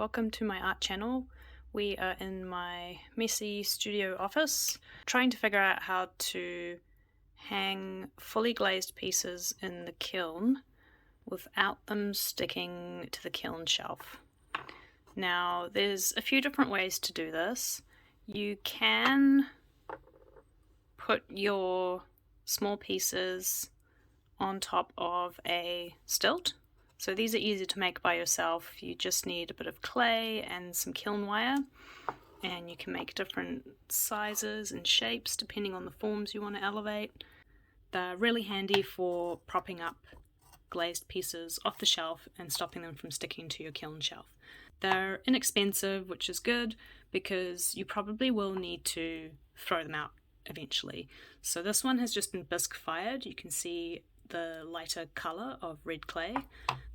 Welcome to my art channel. We are in my messy studio office trying to figure out how to hang fully glazed pieces in the kiln without them sticking to the kiln shelf. Now there's a few different ways to do this. You can put your small pieces on top of a stilt. So these are easy to make by yourself. You just need a bit of clay and some kiln wire, and you can make different sizes and shapes depending on the forms you want to elevate. They're really handy for propping up glazed pieces off the shelf and stopping them from sticking to your kiln shelf. They're inexpensive, which is good because you probably will need to throw them out eventually. So this one has just been bisque fired. You can see the lighter colour of red clay.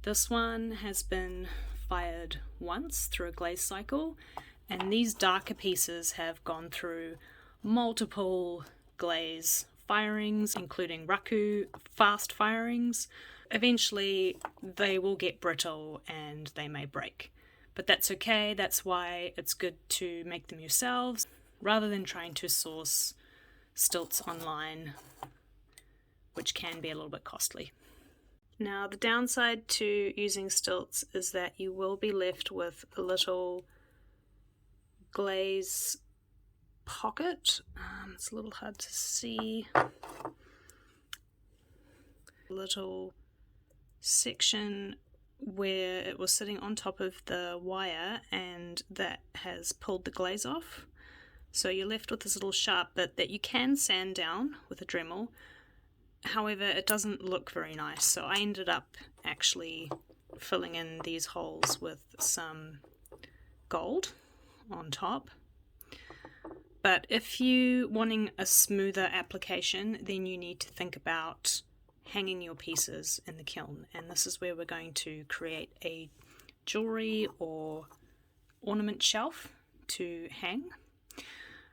This one has been fired once through a glaze cycle, and these darker pieces have gone through multiple glaze firings, including raku fast firings. Eventually they will get brittle and they may break, but that's okay. That's why it's good to make them yourselves rather than trying to source stilts online, which can be a little bit costly. Now the downside to using stilts is that you will be left with a little glaze pocket. It's a little hard to see. A little section where it was sitting on top of the wire and that has pulled the glaze off. So you're left with this little sharp bit that you can sand down with a Dremel. However, it doesn't look very nice, so I ended up actually filling in these holes with some gold on top. But if you're wanting a smoother application, then you need to think about hanging your pieces in the kiln, and this is where we're going to create a jewellery or ornament shelf to hang.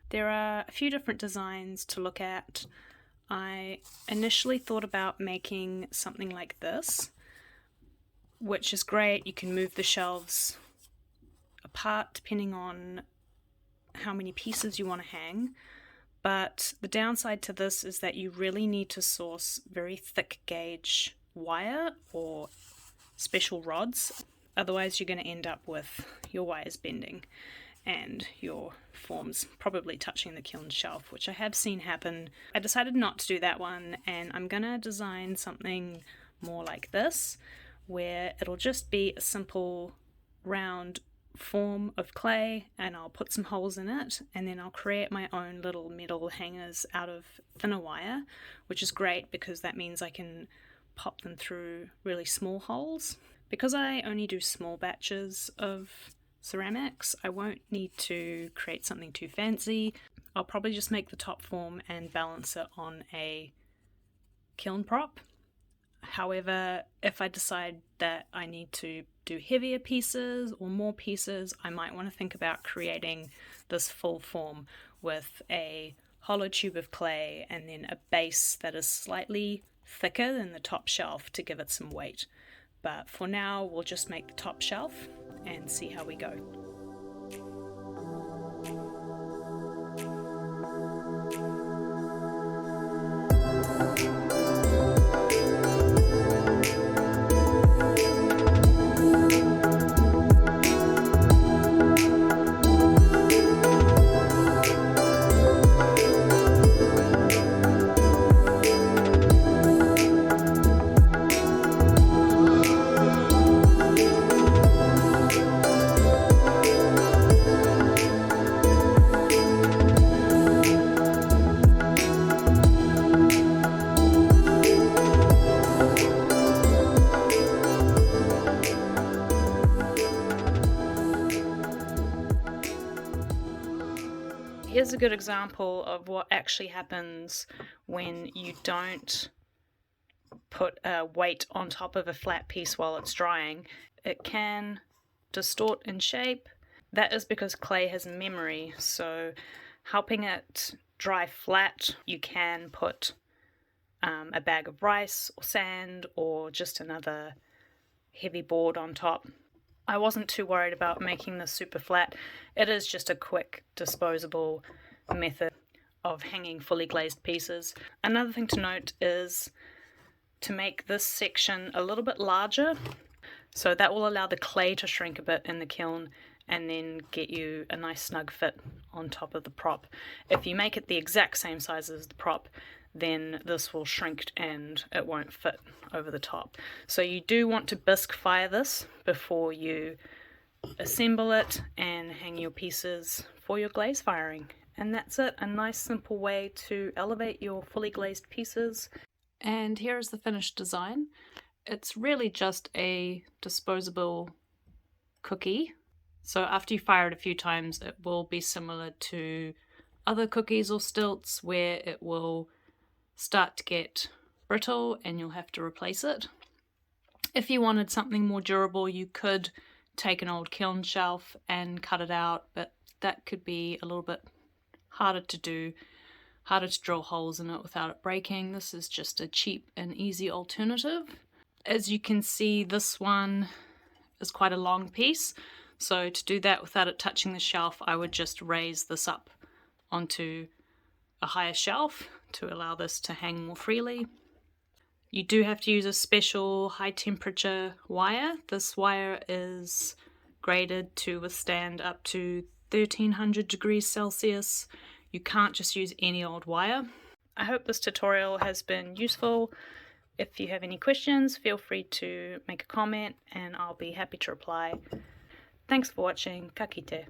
There are a few different designs to look at. I initially thought about making something like this, which is great. You can move the shelves apart depending on how many pieces you want to hang, but the downside to this is that you really need to source very thick gauge wire or special rods, otherwise you're going to end up with your wires bending and your forms probably touching the kiln shelf, which I have seen happen. I decided not to do that one, and I'm gonna design something more like this, where it'll just be a simple round form of clay, and I'll put some holes in it, and then I'll create my own little metal hangers out of thinner wire, which is great because that means I can pop them through really small holes. Because I only do small batches of ceramics, I won't need to create something too fancy. I'll probably just make the top form and balance it on a kiln prop. However, if I decide that I need to do heavier pieces or more pieces, I might want to think about creating this full form with a hollow tube of clay and then a base that is slightly thicker than the top shelf to give it some weight. But for now, we'll just make the top shelf and see how we go. Here's a good example of what actually happens when you don't put a weight on top of a flat piece while it's drying. It can distort in shape. That is because clay has memory, so helping it dry flat, you can put a bag of rice or sand or just another heavy board on top. I wasn't too worried about making this super flat. It is just a quick disposable method of hanging fully glazed pieces. Another thing to note is to make this section a little bit larger, so that will allow the clay to shrink a bit in the kiln and then get you a nice snug fit on top of the prop. If you make it the exact same size as the prop, then this will shrink and it won't fit over the top. So you do want to bisque fire this before you assemble it and hang your pieces for your glaze firing. And that's it, a nice simple way to elevate your fully glazed pieces. And here is the finished design. It's really just a disposable cookie. So after you fire it a few times, it will be similar to other cookies or stilts where it will start to get brittle and you'll have to replace it. If you wanted something more durable, you could take an old kiln shelf and cut it out, but that could be a little bit harder to do, harder to drill holes in it without it breaking. This is just a cheap and easy alternative. As you can see, this one is quite a long piece, so to do that without it touching the shelf, I would just raise this up onto a higher shelf to allow this to hang more freely. You do have to use a special high temperature wire. This wire is graded to withstand up to 1300 degrees Celsius. You can't just use any old wire. I hope this tutorial has been useful. If you have any questions, feel free to make a comment and I'll be happy to reply. Thanks for watching. Ka kite.